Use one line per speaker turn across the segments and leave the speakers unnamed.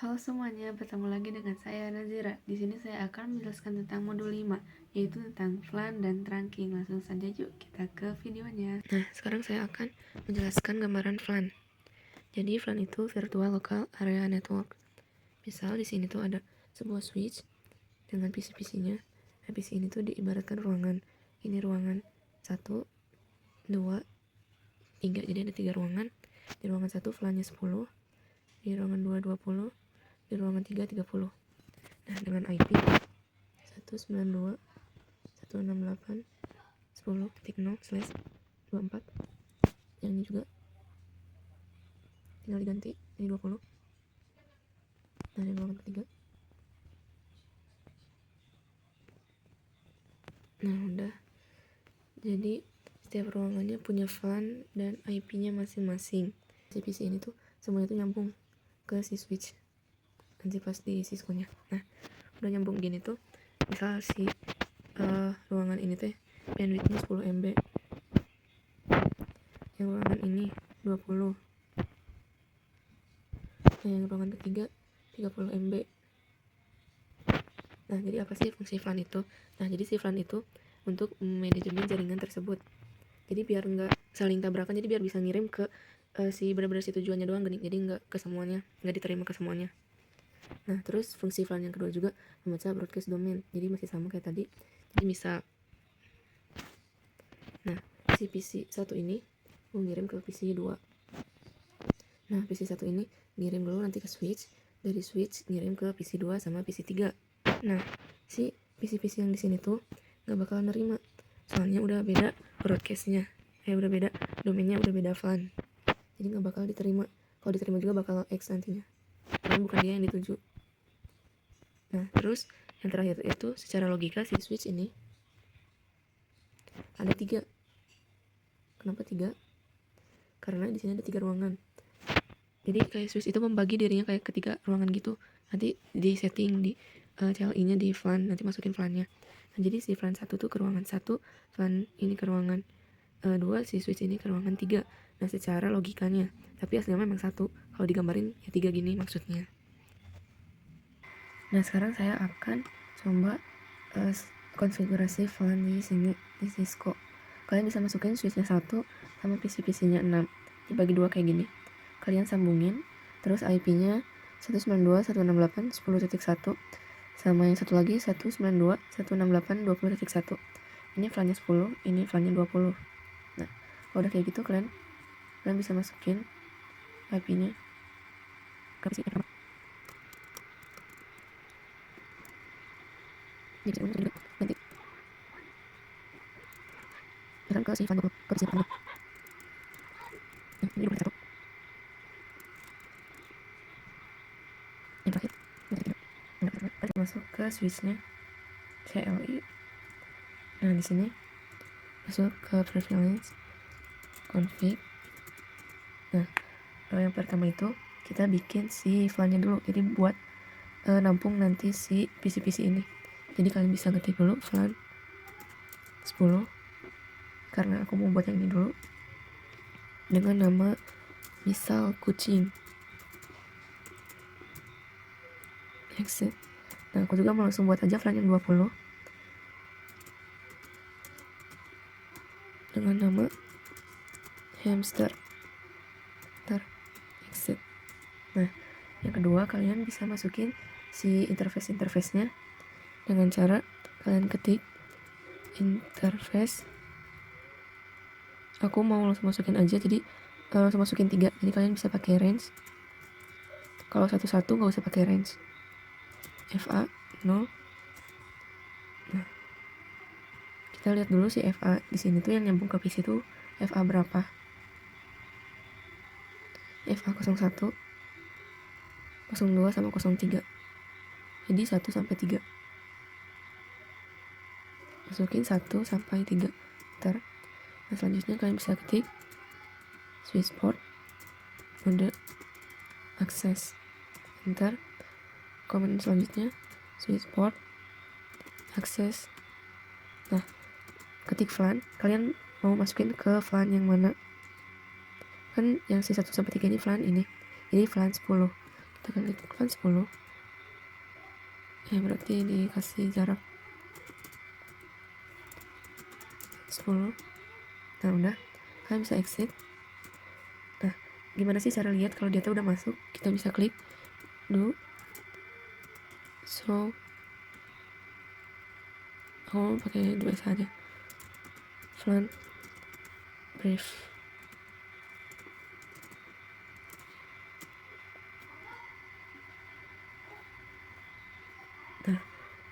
Halo semuanya, bertemu lagi dengan saya Nazira. Di sini saya akan menjelaskan tentang modul 5, yaitu tentang flan dan trunking. Langsung saja yuk kita ke videonya. Nah, sekarang saya akan menjelaskan gambaran flan. Jadi flan itu virtual local area network. Misal di sini tuh ada sebuah switch dengan PC-PC-nya. Nah, PC ini tuh diibaratkan ruangan. Ini ruangan 1, 2, 3. Jadi ada 3 ruangan. Di ruangan 1 flannya 10, di ruangan 2 20, di ruangan 3 30. Nah, dengan IP 192.168.10.0/24, yang ini juga tinggal diganti ini 20. Nah, di ruangan ketiga. Nah, udah. Jadi setiap ruangannya punya flan dan IP-nya masing-masing. Si PC ini tuh semuanya tuh nyambung ke si switch nanti pas di Cisco-nya. Nah, udah nyambung gini tuh, misal si ruangan ini teh bandwidth-nya 10 MB, yang ruangan ini 20, nah yang ruangan ketiga 30 MB. Nah, jadi apa sih fungsi flan itu? Nah, jadi si flan itu untuk manajemen jaringan tersebut. Jadi biar nggak saling tabrakan, jadi biar bisa ngirim ke si benar-benar si tujuannya doang gini. Jadi nggak ke semuanya, nggak diterima ke semuanya. Nah, terus fungsi flan yang kedua juga membaca broadcast domain. Jadi masih sama kayak tadi. Jadi misal, nah si PC 1 ini mau ngirim ke PC 2. Nah, PC 1 ini ngirim dulu nanti ke switch, dari switch ngirim ke PC 2 sama PC 3. Nah, si PC-PC yang di sini tuh nggak bakal nerima, soalnya udah beda broadcastnya, udah beda domainnya, udah beda flan. Jadi nggak bakal diterima. Kalau diterima juga bakal X nantinya, karena bukan dia yang dituju. Nah, terus yang terakhir itu secara logika si switch ini ada 3. Kenapa 3? Karena di sini ada 3 ruangan. Jadi kayak switch itu membagi dirinya kayak ketiga ruangan gitu. Nanti di setting di CLI-nya di flan, nanti masukin flannya. Nah, jadi si flan 1 tuh ke ruangan 1, flan ini ke ruangan 2, si switch ini ke ruangan 3. Nah, secara logikanya, tapi aslinya memang 1. Kalau digambarin ya 3 gini maksudnya. Nah, sekarang saya akan coba konfigurasi flan di sini di Cisco. Kalian bisa masukin switchnya 1 sama PC-PC-nya 6. Dibagi 2 kayak gini. Kalian sambungin, terus IP-nya 192.168.10.1 sama yang satu lagi 192.168.20.1. Ini flannya 10, ini flannya 20. Nah, kalau udah kayak gitu kalian bisa masukin IP-nya ke PC yang jadi nanti misalkan ke si flan 20, ke PC flan 20. Nah, ini udah 1. Yang terakhir kita masuk ke switchnya CLI. Nah, di sini masuk ke preference, config. Nah, yang pertama itu kita bikin si flannya dulu, jadi buat nampung nanti si PC-PC ini. Jadi kalian bisa ketik dulu flan 10, karena aku mau buat yang ini dulu dengan nama misal kucing. Exit. Nah, aku juga mau langsung buat aja flan yang 20 dengan nama hamster. Exit. Nah, yang kedua kalian bisa masukin si interface-nya dengan cara kalian ketik interface. Aku mau langsung masukin aja, jadi langsung masukin 3. Jadi kalian bisa pakai range. Kalau satu-satu nggak usah pakai range. FA 0. Nah, kita lihat dulu si FA di sini tuh yang nyambung ke PC tuh FA berapa? FA 01, 02 sama 03. Jadi 1 sampai 3. Masukin 1 sampai 3. Ntar. Nah, selanjutnya kalian bisa ketik switch port mode akses. Ntar komen selanjutnya switch port akses. Nah, ketik flan, kalian mau masukin ke flan yang mana? Kan yang si 1 sampai 3 ini flan ini. Ini flan 10. kita klik FLAN 10 ya, berarti dikasih jarak 10. Nah udah, kalian bisa exit. Nah gimana sih cara lihat kalau dia tuh udah masuk? Kita bisa klik do show, pakai 2S aja, FLAN brief. Nah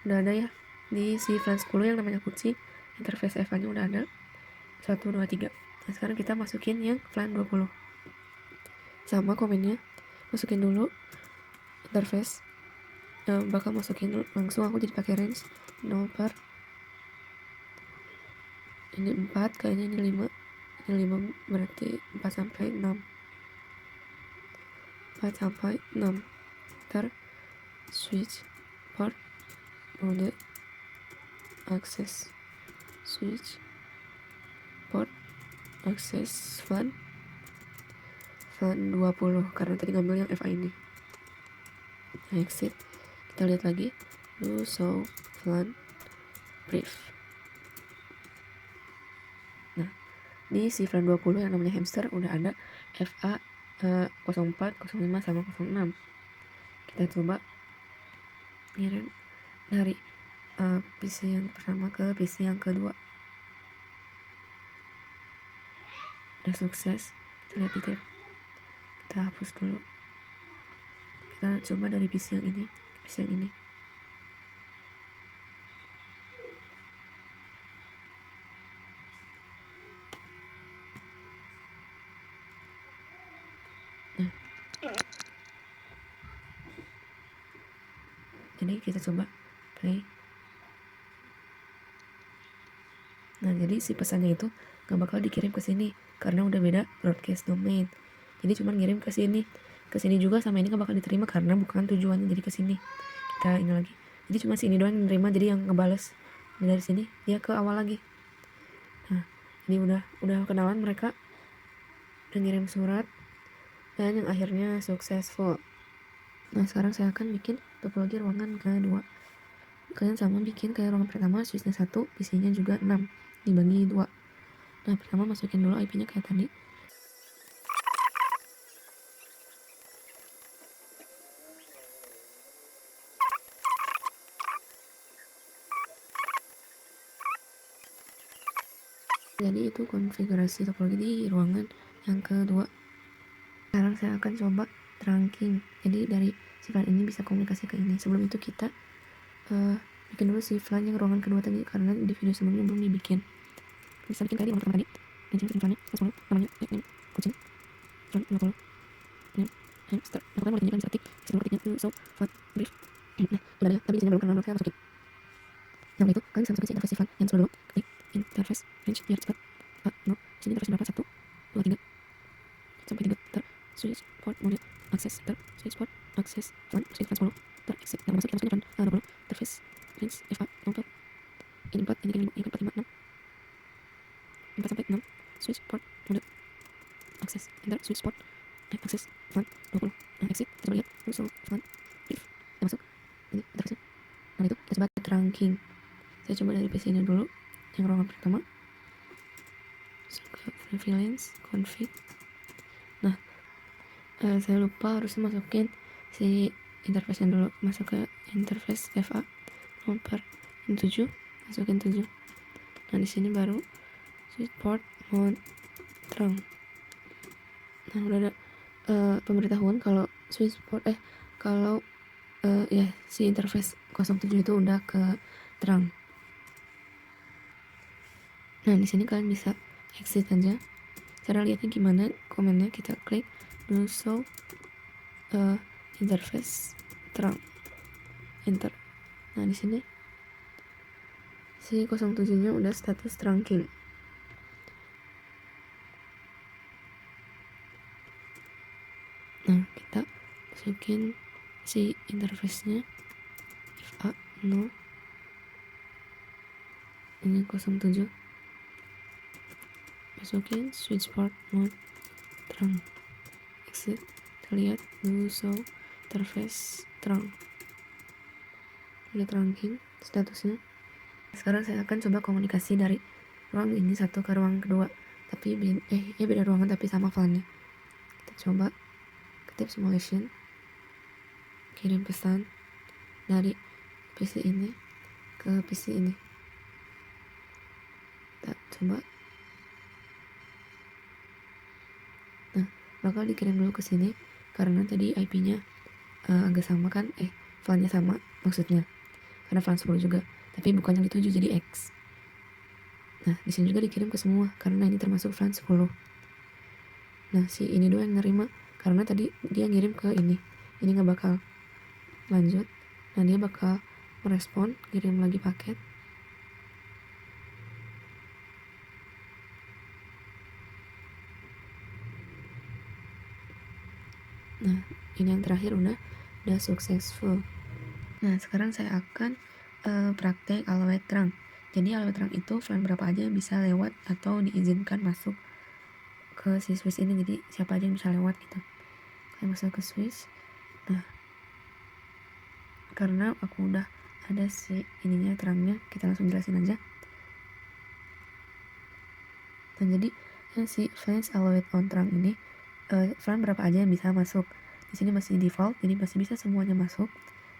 udah ada ya di si FLAN 10 yang namanya kunci, interface FA nya udah ada 1, 2, 3. Nah sekarang kita masukin yang FLAN 20 sama komennya, masukin dulu interface. Bakal masukin langsung, aku jadi pakai range 0 per ini 4, kayaknya ini 5, ini 5 berarti 4 sampai 6, 4 sampai 6. Ntar switch port mode akses, switch port akses FLAN 20 karena tadi ngambil yang FA ini. Nah, exit, kita lihat lagi do show FLAN brief. Nah di si FLAN 20 yang namanya hamster udah ada FA 04, 05 sama 06. Kita coba ngirim dari PC yang pertama ke PC yang kedua. Udah sukses, kita lihat detail. Kita hapus dulu, kita coba dari PC yang ini, PC yang ini. Nah jadi kita coba play. Nah jadi si pesannya itu gak bakal dikirim ke sini karena udah beda broadcast domain, jadi cuma ngirim ke sini. Ke sini juga sama ini gak bakal diterima karena bukan tujuannya jadi ke sini. Kita ini lagi, jadi cuma sini doang yang nerima, jadi yang ngebales dari sini dia ke awal lagi. Nah ini udah kenalan, mereka udah ngirim surat dan yang akhirnya successful. Nah sekarang saya akan bikin topologi ruangan kedua. Kalian sama bikin kayak ruangan pertama, switchnya 1, PC-nya juga 6 dibagi 2. Nah pertama masukin dulu IP-nya kayak tadi. Jadi itu konfigurasi topologi di ruangan yang kedua. Sekarang saya akan coba trunking. Jadi dari si FLAN ini bisa komunikasi ke ini. Sebelum itu kita bikin dulu si FLAN yang ruangan kedua tadi karena di video sebelumnya belum dibikin. Bisa bikin kayak di ruangan pertama tadi. Dan sini FLAN-nya 10, namanya ini kucing FLAN 20 ini hamster. Nah kalian mau ditunjukkan bisa ketik sebelum ketiknya so FLAN brief. Nah udah ada, tapi di sini belum karena saya masukin. Yang itu kalian bisa masukin si interface FLAN yang 10 dulu. Klik interface range biar cepat. No, sini interface berapa? 1, 2, 3 sampai 3. Ter switch port mode akses, ter switch port akses FLAN, switch FLAN 10, ter exit yang masukin FLAN 20, interface range FA 0 per ini 4, ini 5, ini 4, 5, 6, 4 sampai 6, switch port mode akses, enter switch port akses FLAN 20. Nah exit, kita coba lihat usul FLAN brief yang masuk ini interface. Nah itu kita coba trunking. Saya coba dari PC ini dulu yang ruangan pertama, ke prevalence config. Nah saya lupa harus masukin si interface dulu, masuk ke interface FA 0 per 7, masukin 7. Nah di sini baru switch port mode terang. Nah udah ada pemberitahuan kalau switch port kalau ya si interface 07 itu udah ke terang. Nah di sini kalian bisa exit aja. Cara lihatnya gimana? Komennya kita klik do show interface terang, enter. Nah di sini si 07-nya udah status trunking. Nah kita masukin si interface-nya FA 0, ini 07, masukin switch port mode terang, exit, kita lihat do show interface terang. Udah trunking statusnya. Sekarang saya akan coba komunikasi dari ruang ini satu ke ruang kedua, tapi beda ruangan tapi sama file-nya. Kita coba ketik simulation, kirim pesan dari PC ini ke PC ini. Kita coba. Nah, bakal dikirim dulu ke sini karena tadi IP-nya agak sama kan, file-nya sama maksudnya, karena file 10 juga, tapi bukan yang dituju jadi X. Nah, di sini juga dikirim ke semua karena ini termasuk file 10. Nah, si ini doang yang nerima karena tadi dia ngirim ke ini nggak bakal lanjut. Nah, dia bakal merespon kirim lagi paket. Nah, ini yang terakhir udah successful. Nah, sekarang saya akan praktek alawet terang. Jadi alawet terang itu file berapa aja yang bisa lewat atau diizinkan masuk ke si switch ini. Jadi siapa aja yang bisa lewat gitu. Saya masuk ke switch. Nah, karena aku udah ada si ininya terangnya, kita langsung jelasin aja. Nah, jadi si flash always on terang ini flan berapa aja yang bisa masuk. Di sini masih default, jadi masih bisa semuanya masuk.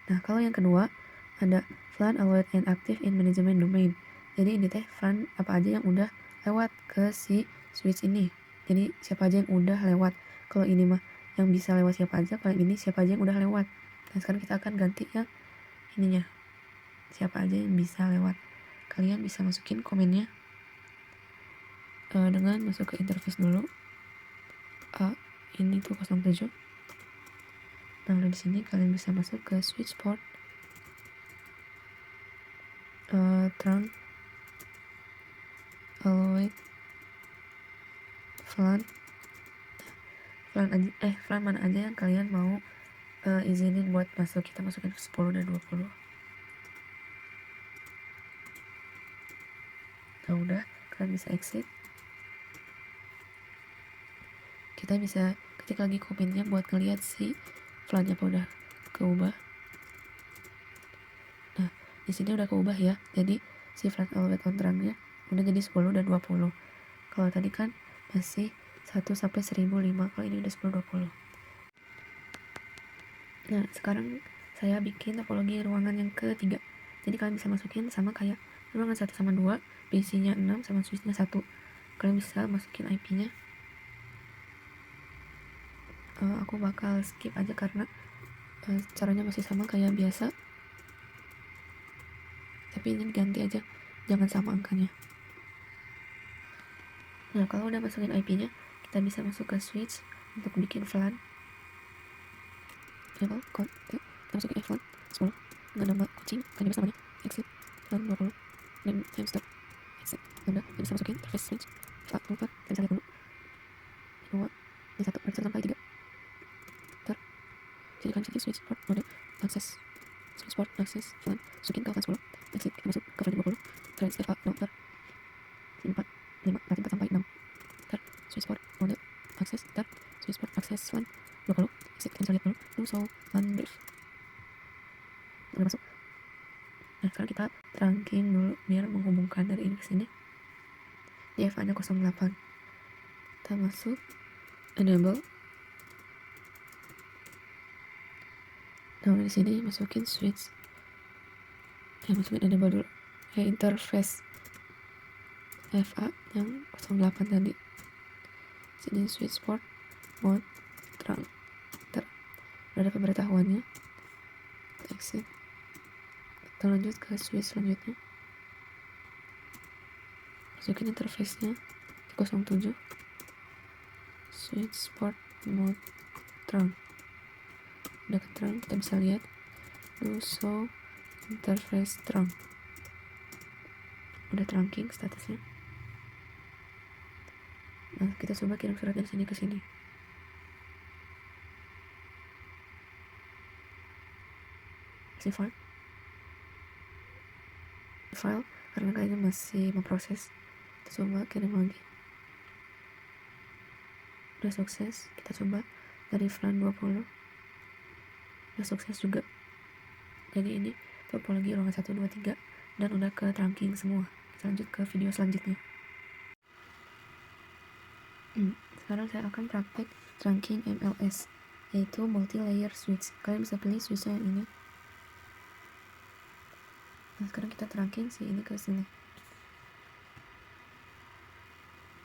Nah, kalau yang kedua ada flan always and active in management domain. Jadi ini teh flan apa aja yang udah lewat ke si switch ini. Jadi siapa aja yang udah lewat. Kalau ini mah yang bisa lewat siapa aja, kalau ini siapa aja yang udah lewat. Nah, sekarang kita akan ganti yang ininya. Siapa aja yang bisa lewat. Kalian bisa masukin komennya dengan masuk ke interface dulu. Ini tuh 07. Nah, di sini kalian bisa masuk ke switch port terang always flan mana aja yang kalian mau izinin buat masuk. Kita masukin ke 10 dan 20. Nah, udah, kalian bisa exit. Kita bisa ketik lagi komennya buat ngeliat si flannya apa udah keubah. Nah, di sini udah keubah ya. Jadi si flan always on terangnya udah jadi 10 dan 20. Kalau tadi kan masih 1 sampai 1005. Kalau ini udah 10 20. Nah, sekarang saya bikin topologi ruangan yang ketiga. Jadi kalian bisa masukin sama kayak ruangan 1 sama 2, PC-nya 6 sama switch-nya 1. Kalian bisa masukin IP-nya. Aku bakal skip aja karena caranya masih sama kayak biasa. Tapi ini ganti aja, jangan sama angkanya. Nah, kalau udah masukin IP-nya, kita bisa masuk ke switch untuk bikin VLAN. Level code, kita masukin VLAN 10 dengan nama kucing, kan biasa namanya exit VLAN 20 dan hamster exit. Udah, kita bisa masukin interface switch VLAN 4, kita bisa lihat dulu 2 dan 1, berarti 1 sampai 3. Jadi kalian masukin switch port mode akses, switch port akses VLAN, masukin ke VLAN 10, exit, kita masuk ke VLAN 20, trans FA 0, 4 5, berarti 4 sampai 6. Switch port mode akses, switch port akses LAN 20, exit, kita bisa lihat dulu, so LAN brief udah masuk. Nah, sekarang kita trunking dulu biar menghubungkan dari ini ke sini. Di FA nya 08. Kita masuk enable. Nah, di sini masukin switch. Masukin enable dulu. Interface FA yang 08 tadi. Sini switch port mode terang. Udah ada pemberitahuannya. Exit. Kita lanjut ke switch selanjutnya. Masukin interface-nya di 07. Switch port mode terang. Udah ke terang, kita bisa lihat do show interface terang. Udah trunking statusnya. Nah, kita coba kirim surat dari sini ke sini. Save file karena kayaknya masih memproses. Kita coba kirim lagi. Udah sukses. Kita coba dari VLAN 20. udah sukses juga. Jadi ini topologi ruangan 1, 2, 3 dan udah ke trunking semua. Kita lanjut ke video selanjutnya. Sekarang saya akan praktek trunking MLS, yaitu multi layer switch. Kalian bisa pilih switchnya yang ini. Nah, sekarang kita trunking si ini ke sini.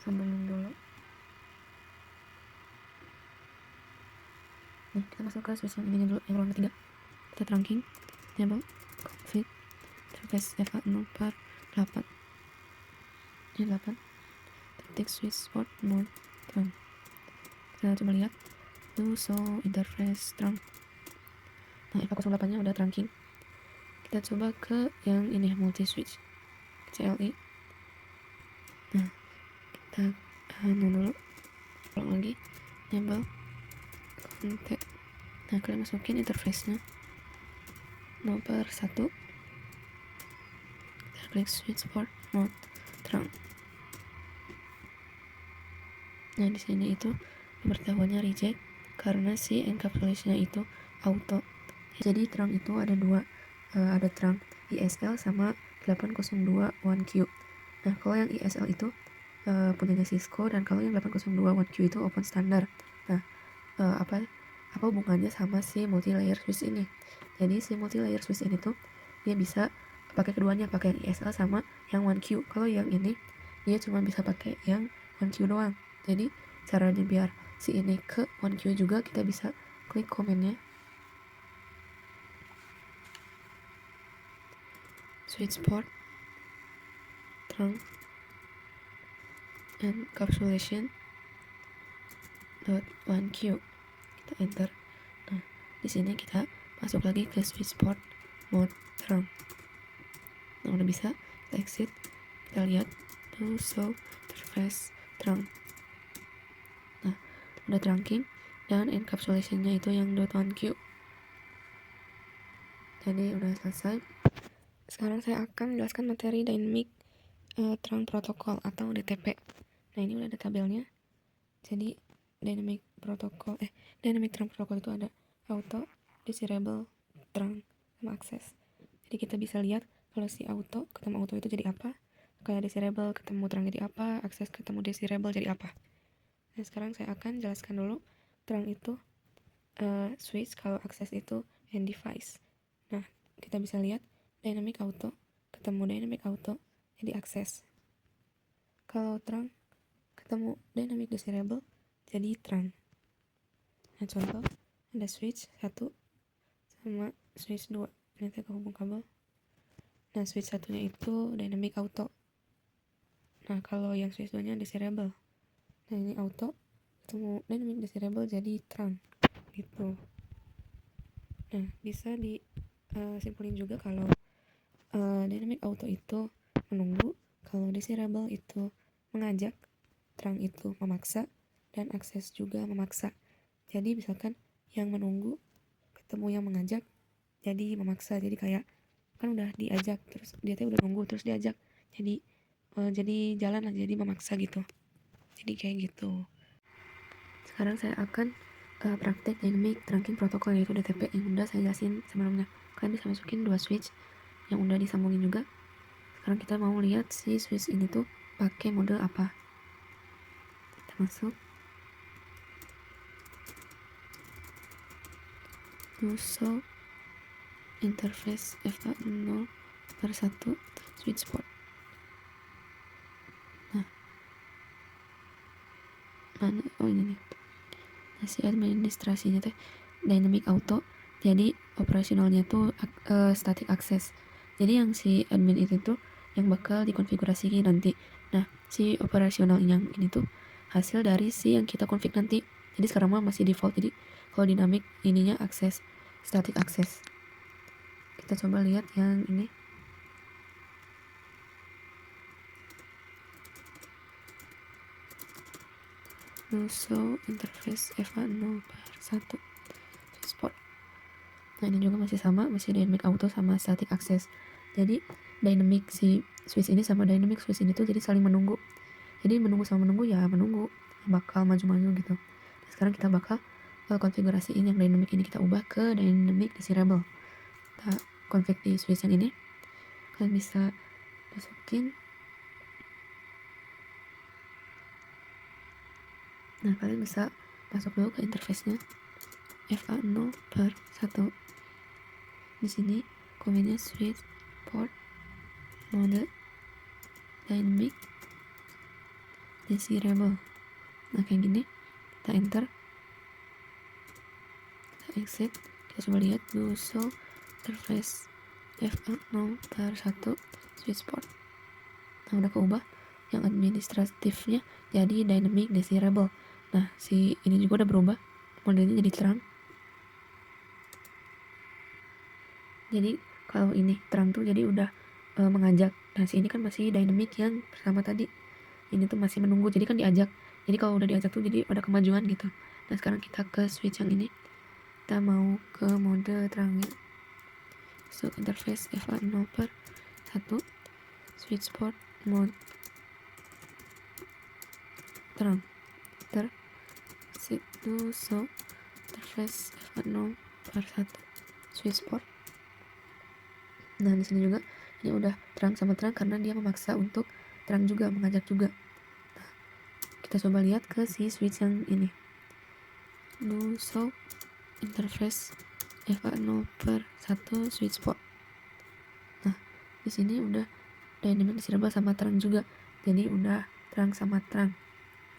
Sambungin dulu. Nah, kita masuk ke switch yang ini dulu, yang ruangan 3. Kita trunking, enable, config, interface FA 0/8. Ini 8. Titik switch port mode trunk. Kita coba lihat. Do show interface trunk. Nah, FA 08 nya udah trunking. Kita coba ke yang ini, multi switch CLI. Nah, kita dulu ulang lagi, enable, config. Nah, kalian masukin interface-nya 0/1. Kita klik switch port mode trunk. Nah, di sini itu pemberitahuannya reject karena si encapsulation-nya itu auto. Jadi trunk itu ada dua, ada trunk ISL sama 802 1Q. Nah, kalau yang ISL itu punyanya Cisco, dan kalau yang 802 1Q itu open standard. Nah, apa hubungannya sama si multi layer switch ini? Jadi si multi layer switch ini tuh dia bisa pakai keduanya, pakai yang ISL sama yang 1Q. Kalau yang ini dia cuma bisa pakai yang 1Q doang. Jadi caranya biar si ini ke 1Q juga, kita bisa klik komennya, switch port trunk encapsulation .1Q. Kita enter. Nah, di sini kita masuk lagi ke switch port mode trunk. Nah, udah bisa, kita exit. Kita lihat to show interface trunk. Nah, udah trunking dan encapsulation-nya itu yang .1Q. Jadi udah selesai. Sekarang saya akan menjelaskan materi dynamic trunk protocol atau DTP. Nah, ini udah ada tabelnya. Jadi dynamic trunk protocol itu ada auto, desirable, trunk, sama access. Jadi kita bisa lihat kalau si auto ketemu auto itu jadi apa, kayak desirable ketemu trunk jadi apa, access ketemu desirable jadi apa. Nah, sekarang saya akan jelaskan dulu. Trunk itu switch, kalau access itu end device. Nah, kita bisa lihat dynamic auto ketemu dynamic auto jadi access. Kalau trunk ketemu dynamic desirable jadi trunk. Nah, contoh ada switch 1 sama switch 2. Ini saya kehubung kabel. Nah, switch satunya itu dynamic auto. Nah, kalau yang switch 2 nya desirable. Nah, ini auto ketemu dynamic desirable jadi trunk gitu. Nah, bisa disimpulin juga kalau dynamic auto itu menunggu, kalau desirable itu mengajak, trunk itu memaksa, dan akses juga memaksa. Jadi misalkan yang menunggu ketemu yang mengajak jadi memaksa. Jadi kayak kan udah diajak terus dia tuh udah nunggu terus diajak, jadi jalan lah, jadi memaksa gitu. Jadi kayak gitu. Sekarang saya akan praktek dynamic trunking protocol, yaitu DTP yang udah saya jelasin sebelumnya. Kalian bisa masukin dua switch yang udah disambungin juga. Sekarang kita mau lihat si switch ini tuh pakai mode apa. Kita masuk, show interface FA 0/1 switch port. Nah, mana? Oh, ini nih. Nah, si administrasinya teh dynamic auto, jadi operasionalnya tuh static access. Jadi yang si admin itu tuh yang bakal dikonfigurasi nanti. Nah, si operasional yang ini tuh hasil dari si yang kita config nanti. Jadi sekarang mah masih default. Jadi kalau dynamic ininya access, static access. Kita coba lihat yang ini. Show interface FA 0/1 sport. Nah, ini juga masih sama, masih dynamic auto sama static access. Jadi dynamic si switch ini sama dynamic switch ini tuh jadi saling menunggu. Jadi menunggu sama menunggu ya menunggu, bakal maju-maju gitu. Nah, sekarang kita bakal konfigurasiin yang dynamic ini, kita ubah ke dynamic desirable. Kita config di switch yang ini, kalian bisa masukin. Nah, kalian bisa masuk dulu ke interface-nya FA0/1. Di sini komennya switch port mode dynamic desirable. Nah, kayak gini, kita enter, kita exit, kita coba lihat do show interface FA0/1 switch port. Nah, udah keubah yang administratifnya jadi dynamic desirable. Nah, si ini juga udah berubah, modelnya jadi terang. Jadi kalau ini terang tuh jadi udah mengajak. Nah, si ini kan masih dynamic yang pertama tadi, ini tuh masih menunggu, jadi kan diajak. Jadi kalau udah diajak tuh jadi ada kemajuan gitu. Nah, sekarang kita ke switch yang ini, kita mau ke mode terangnya. So, interface FA0/1 switch port mode terang. Situ so interface FA0/1 switch port. Nah, di sini juga ini udah terang sama terang karena dia memaksa untuk terang juga, mengajak juga. Nah, kita coba lihat ke si switch yang ini. Do show interface FA0/1 switch port. Nah, di sini udah dynamic desirable sama terang juga. Jadi udah terang sama terang.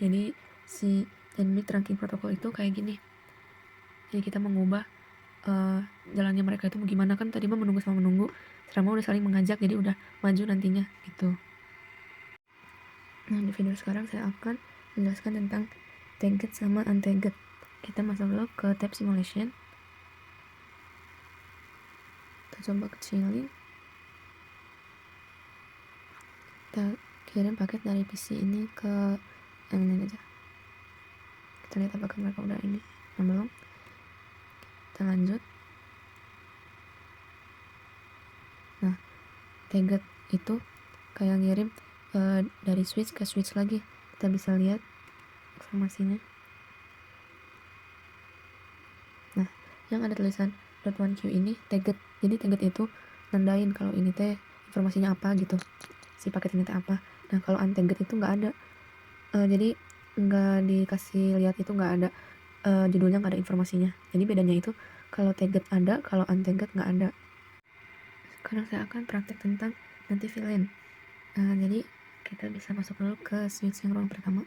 Jadi si dynamic trunking protocol itu kayak gini. Jadi kita mengubah jalannya mereka itu gimana, kan tadi mah menunggu sama menunggu, sekarang udah saling mengajak, jadi udah maju nantinya gitu. Nah, di video sekarang saya akan menjelaskan tentang tagged sama untagged. Kita masuk dulu ke tab simulation, kita coba kecilin, kita kirim paket dari PC ini ke yang ini aja. Kita lihat apakah mereka udah ini atau belum. Kita lanjut. Nah, tagged itu kayak ngirim dari switch ke switch lagi. Kita bisa lihat informasinya. Nah, yang ada tulisan .1q ini tagged. Jadi tagged itu nandain kalau ini teh informasinya apa gitu, si paket ini teh apa. Nah, kalau untagged itu nggak ada. Jadi nggak dikasih lihat, itu nggak ada judulnya, nggak ada informasinya. Jadi bedanya itu kalau tagged ada, kalau untagged nggak ada. Sekarang saya akan praktek tentang native line. Jadi kita bisa masuk dulu ke switch yang ruang pertama.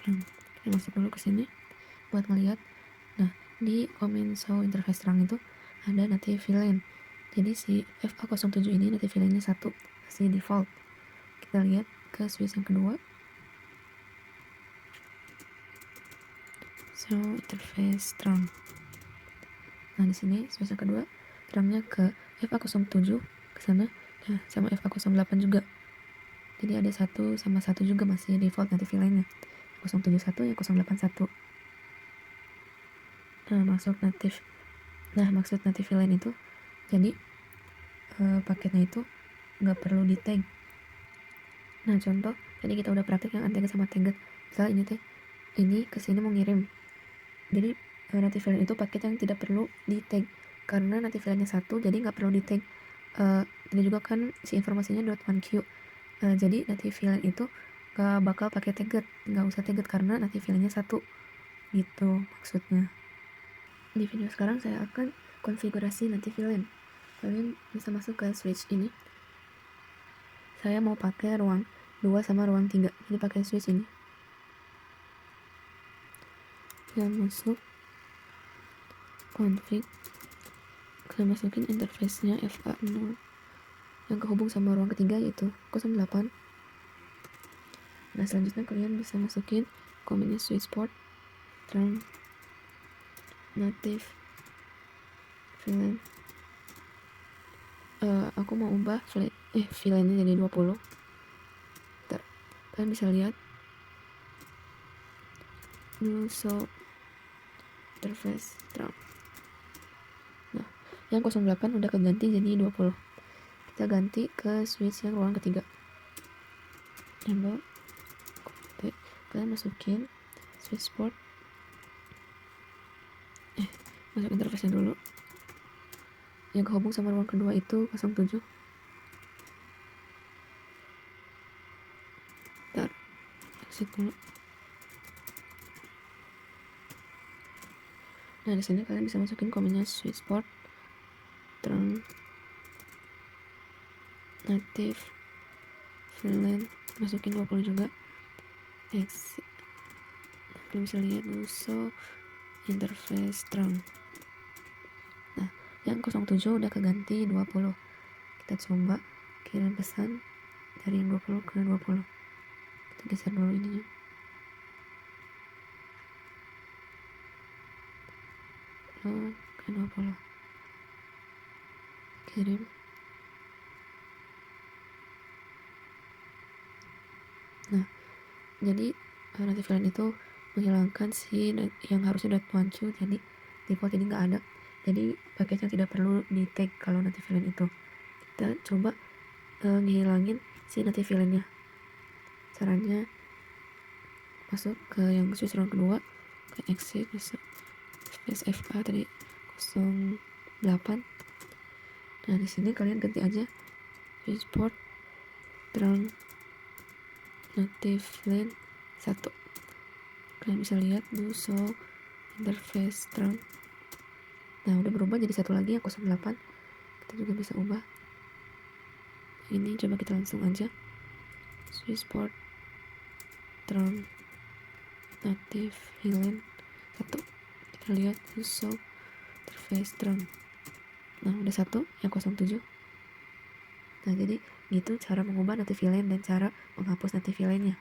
Kita masuk dulu ke sini buat ngelihat. Nah, di command show interface terang itu ada native line. Jadi si FA07 ini native line-nya 1, masih default. Kita lihat ke switch yang kedua. So, interface terang. Nah, di sini switch yang kedua terangnya ke FA07 ke sana, nah, sama FA08 juga. Jadi ada 1 sama 1 juga masih default native line-nya. 071 ya 081. Nah, maksud native line itu jadi paketnya itu nggak perlu di tag. Nah, contoh tadi kita udah praktek yang untagged sama tagged. Misalnya ini kesini mau ngirim, jadi native line itu paket yang tidak perlu di tag karena native line-nya 1, jadi nggak perlu di tag. Ini juga kan si informasinya .1q, jadi native line itu nggak bakal pakai tagged, nggak usah tagged karena native line-nya 1 gitu maksudnya. Di video sekarang saya akan konfigurasi native line. Kalian bisa masuk ke switch ini. Saya mau pakai ruang 2 sama ruang 3, jadi pakai switch ini. Saya masuk config, saya masukin interface-nya FA0 yang kehubung sama ruang ketiga yaitu 08. Nah, selanjutnya kalian bisa masukin command switch port terang native VLAN. Aku mau ubah VLAN-nya jadi 20. Kalian bisa lihat show interface terang. Nah, yang 08 udah keganti jadi 20. Kita ganti ke switch yang ruang ketiga. Enable kalian masukin switchboard, masuk interface-nya dulu yang kehubung sama ruang kedua itu 07. Ntar exit dulu. Nah di sini kalian bisa masukin komennya switchboard terus native VLAN, masukin 20 juga, exit. Nah, kalian bisa lihat so interface terang. Nah yang 07 udah keganti 20. Kita coba kirim pesan dari yang 20 ke 20. Kita geser dulu ininya. Ke 20. Kirim. Nah, jadi native VLAN itu menghilangkan si yang harusnya .1Q, jadi default ini nggak ada. Jadi paketnya tidak perlu di tag kalau native VLAN itu. Kita coba ngilangin si native VLAN-nya. Caranya masuk ke yang switch ruang kedua, ke exit, bisa space FA tadi 08. Nah di sini kalian ganti aja switchboard terang native VLAN 1. Kalian bisa lihat so interface terang. Nah udah berubah jadi satu lagi yang 08. Kita juga bisa ubah ini, coba kita langsung aja switchboard terang native VLAN 1. Kita lihat so interface terang. Nah udah satu yang 07. Nah jadi gitu cara mengubah native VLAN dan cara menghapus native VLAN-nya.